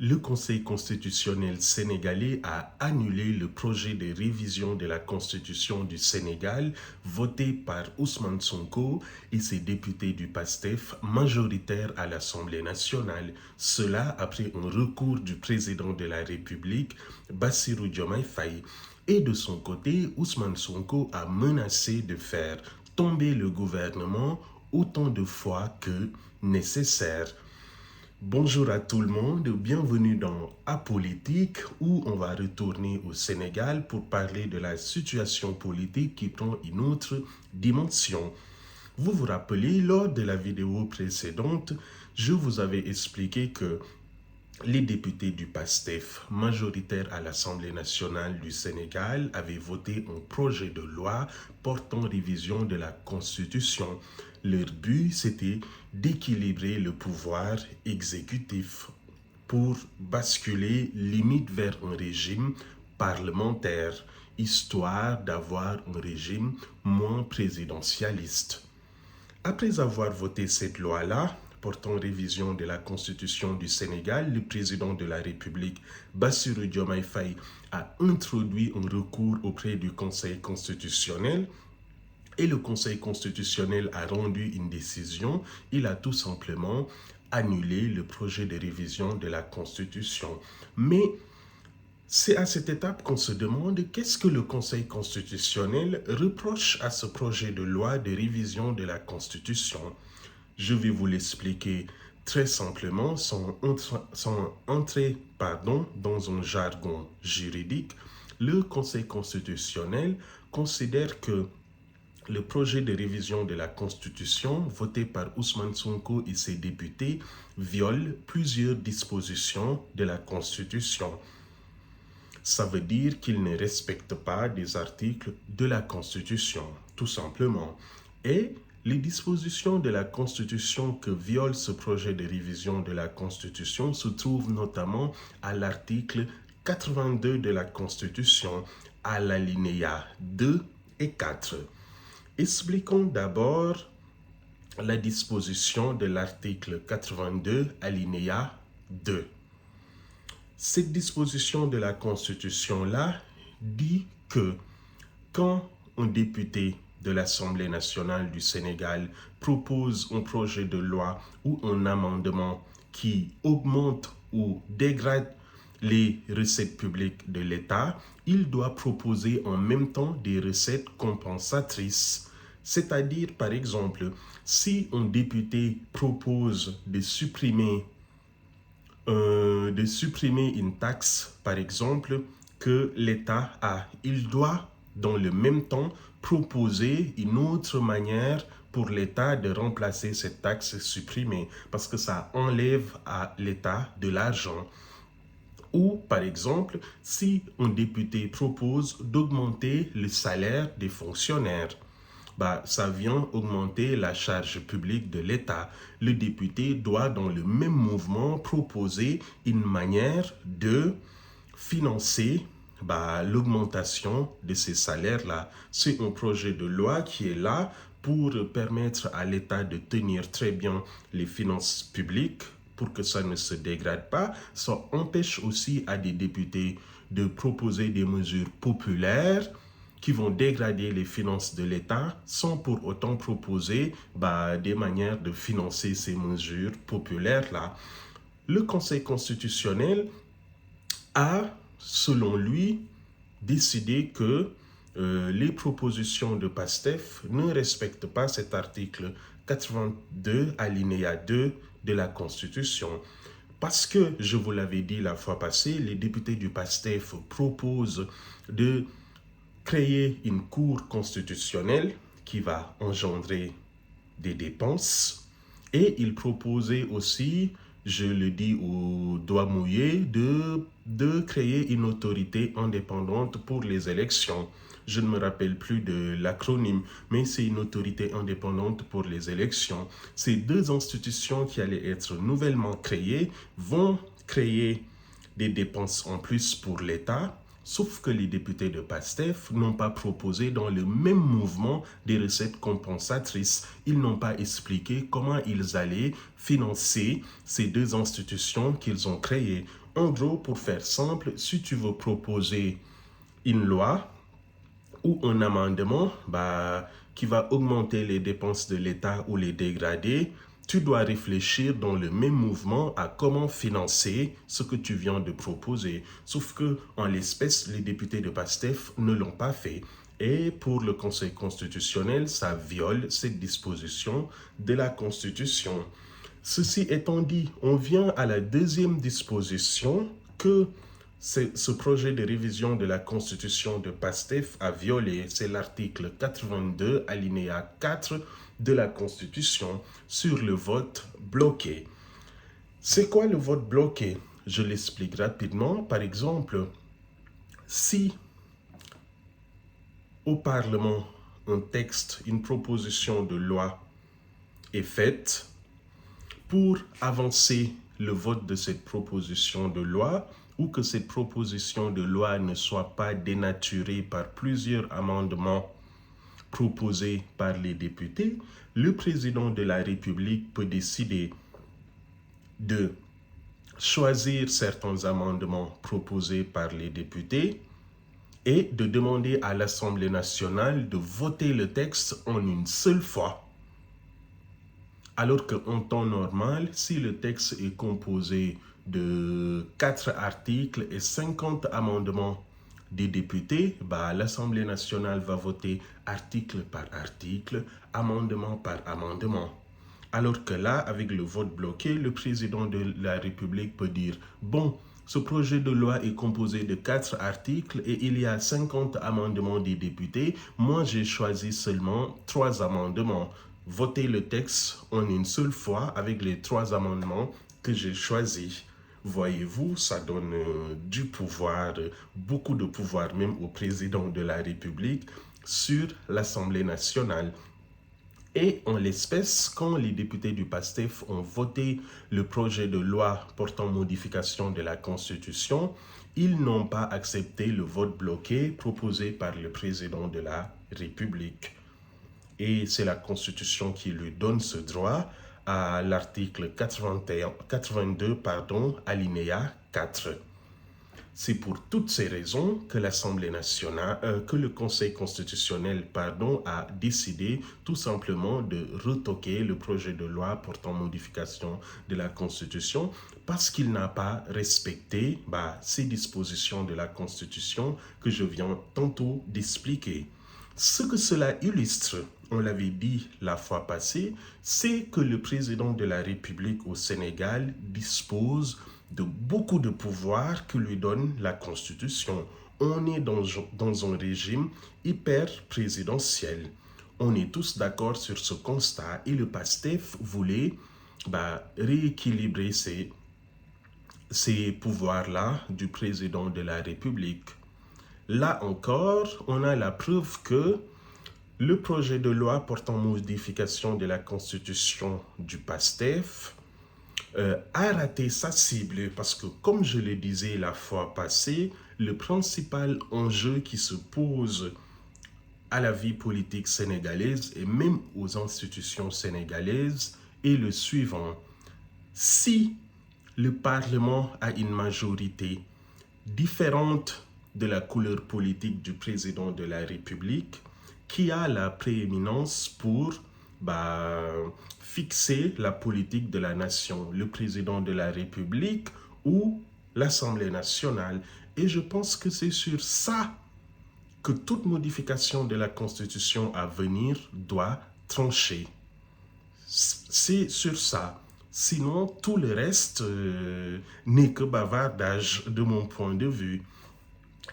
Le Conseil constitutionnel sénégalais a annulé le projet de révision de la Constitution du Sénégal voté par Ousmane Sonko et ses députés du PASTEF majoritaires à l'Assemblée nationale. Cela après un recours du président de la République, Bassirou Diomaye Faye. Et de son côté, Ousmane Sonko a menacé de faire tomber le gouvernement autant de fois que nécessaire. Bonjour à tout le monde, bienvenue dans Apolitique où on va retourner au Sénégal pour parler de la situation politique qui prend une autre dimension. Vous vous rappelez, lors de la vidéo précédente, je vous avais expliqué que les députés du PASTEF, majoritaires à l'Assemblée nationale du Sénégal, avaient voté un projet de loi portant révision de la Constitution. Leur but, c'était d'équilibrer le pouvoir exécutif pour basculer limite vers un régime parlementaire, histoire d'avoir un régime moins présidentialiste. Après avoir voté cette loi-là, portant révision de la Constitution du Sénégal, le président de la République, Bassirou Diomaye Faye, a introduit un recours auprès du Conseil constitutionnel et le Conseil constitutionnel a rendu une décision. Il a tout simplement annulé le projet de révision de la Constitution. Mais c'est à cette étape qu'on se demande qu'est-ce que le Conseil constitutionnel reproche à ce projet de loi de révision de la Constitution. Je vais vous l'expliquer très simplement sans entrer dans un jargon juridique. Le Conseil constitutionnel considère que le projet de révision de la Constitution voté par Ousmane Sonko et ses députés viole plusieurs dispositions de la Constitution. Ça veut dire qu'il ne respecte pas des articles de la Constitution, tout simplement. Et les dispositions de la Constitution que viole ce projet de révision de la Constitution se trouvent notamment à l'article 82 de la Constitution, à l'alinéa 2 et 4. Expliquons d'abord la disposition de l'article 82, alinéa 2. Cette disposition de la Constitution-là dit que quand un député de l'Assemblée nationale du Sénégal propose un projet de loi ou un amendement qui augmente ou dégrade les recettes publiques de l'État, il doit proposer en même temps des recettes compensatrices. C'est-à-dire, par exemple, si un député propose de supprimer une taxe, par exemple, que l'État a, il doit dans le même temps proposer une autre manière pour l'État de remplacer cette taxe supprimée parce que ça enlève à l'État de l'argent. Ou, par exemple, si un député propose d'augmenter le salaire des fonctionnaires, ça vient augmenter la charge publique de l'État. Le député doit, dans le même mouvement, proposer une manière de financer l'augmentation de ces salaires-là. C'est un projet de loi qui est là pour permettre à l'État de tenir très bien les finances publiques pour que ça ne se dégrade pas. Ça empêche aussi à des députés de proposer des mesures populaires qui vont dégrader les finances de l'État sans pour autant proposer des manières de financer ces mesures populaires-là. Le Conseil constitutionnel a, selon lui, décidé que les propositions de PASTEF ne respectent pas cet article 82, alinéa 2 de la Constitution. Parce que, je vous l'avais dit la fois passée, les députés du PASTEF proposent de créer une cour constitutionnelle qui va engendrer des dépenses et il proposait aussi, je le dis au doigt mouillé, de créer une autorité indépendante pour les élections. Je ne me rappelle plus de l'acronyme, mais c'est une autorité indépendante pour les élections. Ces deux institutions qui allaient être nouvellement créées vont créer des dépenses en plus pour l'État. Sauf que les députés de PASTEF n'ont pas proposé dans le même mouvement des recettes compensatrices. Ils n'ont pas expliqué comment ils allaient financer ces deux institutions qu'ils ont créées. En gros, pour faire simple, si tu veux proposer une loi ou un amendement qui va augmenter les dépenses de l'État ou les dégrader, tu dois réfléchir dans le même mouvement à comment financer ce que tu viens de proposer. Sauf que, en l'espèce, les députés de PASTEF ne l'ont pas fait. Et pour le Conseil constitutionnel, ça viole cette disposition de la Constitution. Ceci étant dit, on vient à la deuxième disposition que ce projet de révision de la Constitution de PASTEF a violé. C'est l'article 82, alinéa 4 de la Constitution sur le vote bloqué. C'est quoi le vote bloqué? Je l'explique rapidement. Par exemple, si au Parlement, un texte, une proposition de loi est faite pour avancer le vote de cette proposition de loi ou que cette proposition de loi ne soit pas dénaturée par plusieurs amendements proposés par les députés, le président de la République peut décider de choisir certains amendements proposés par les députés et de demander à l'Assemblée nationale de voter le texte en une seule fois. Alors qu'en temps normal, si le texte est composé de 4 articles et 50 amendements des députés, l'Assemblée nationale va voter article par article, amendement par amendement. Alors que là, avec le vote bloqué, le président de la République peut dire « Bon, ce projet de loi est composé de 4 articles et il y a 50 amendements des députés. Moi, j'ai choisi seulement 3 amendements. Votez le texte en une seule fois avec les 3 amendements que j'ai choisis. » Voyez-vous, ça donne du pouvoir, beaucoup de pouvoir même au président de la République sur l'Assemblée nationale. Et en l'espèce, quand les députés du PASTEF ont voté le projet de loi portant modification de la Constitution, ils n'ont pas accepté le vote bloqué proposé par le président de la République. Et c'est la Constitution qui lui donne ce droit à l'article 82, alinéa 4. C'est pour toutes ces raisons que l'Assemblée nationale, que le Conseil constitutionnel, a décidé tout simplement de retoquer le projet de loi portant modification de la Constitution parce qu'il n'a pas respecté ces dispositions de la Constitution que je viens tantôt d'expliquer. Ce que cela illustre, on l'avait dit la fois passée, c'est que le président de la République au Sénégal dispose de beaucoup de pouvoirs que lui donne la Constitution. On est dans un régime hyper présidentiel. On est tous d'accord sur ce constat et le PASTEF voulait rééquilibrer ces pouvoirs-là du président de la République. Là encore, on a la preuve que le projet de loi portant modification de la Constitution du PASTEF a raté sa cible parce que, comme je le disais la fois passée, le principal enjeu qui se pose à la vie politique sénégalaise et même aux institutions sénégalaises est le suivant. Si le Parlement a une majorité différente de la couleur politique du président de la République, qui a la prééminence pour fixer la politique de la nation, le président de la République ou l'Assemblée nationale. Et je pense que c'est sur ça que toute modification de la Constitution à venir doit trancher. C'est sur ça. Sinon, tout le reste n'est que bavardage de mon point de vue.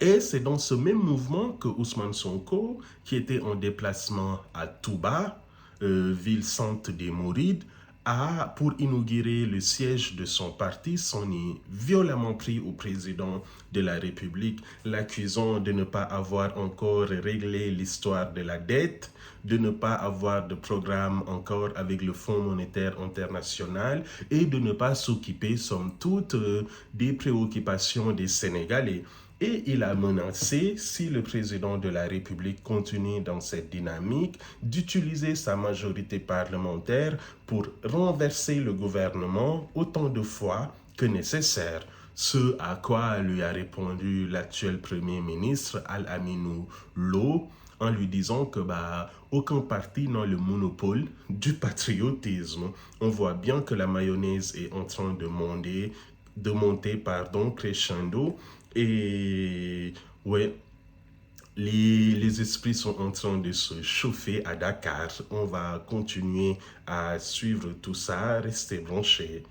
Et c'est dans ce même mouvement que Ousmane Sonko, qui était en déplacement à Touba, ville sainte des Mourides, pour inaugurer le siège de son parti, s'en est violemment pris au président de la République, l'accusant de ne pas avoir encore réglé l'histoire de la dette, de ne pas avoir de programme encore avec le Fonds monétaire international et de ne pas s'occuper, somme toute, des préoccupations des Sénégalais. Et il a menacé, si le président de la République continue dans cette dynamique, d'utiliser sa majorité parlementaire pour renverser le gouvernement autant de fois que nécessaire. Ce à quoi lui a répondu l'actuel Premier ministre Al-Aminou Lo en lui disant que aucun parti n'a le monopole du patriotisme. On voit bien que la mayonnaise est en train de monter crescendo et ouais, les esprits sont en train de se chauffer à Dakar. On va continuer à suivre tout ça. Restez branchés.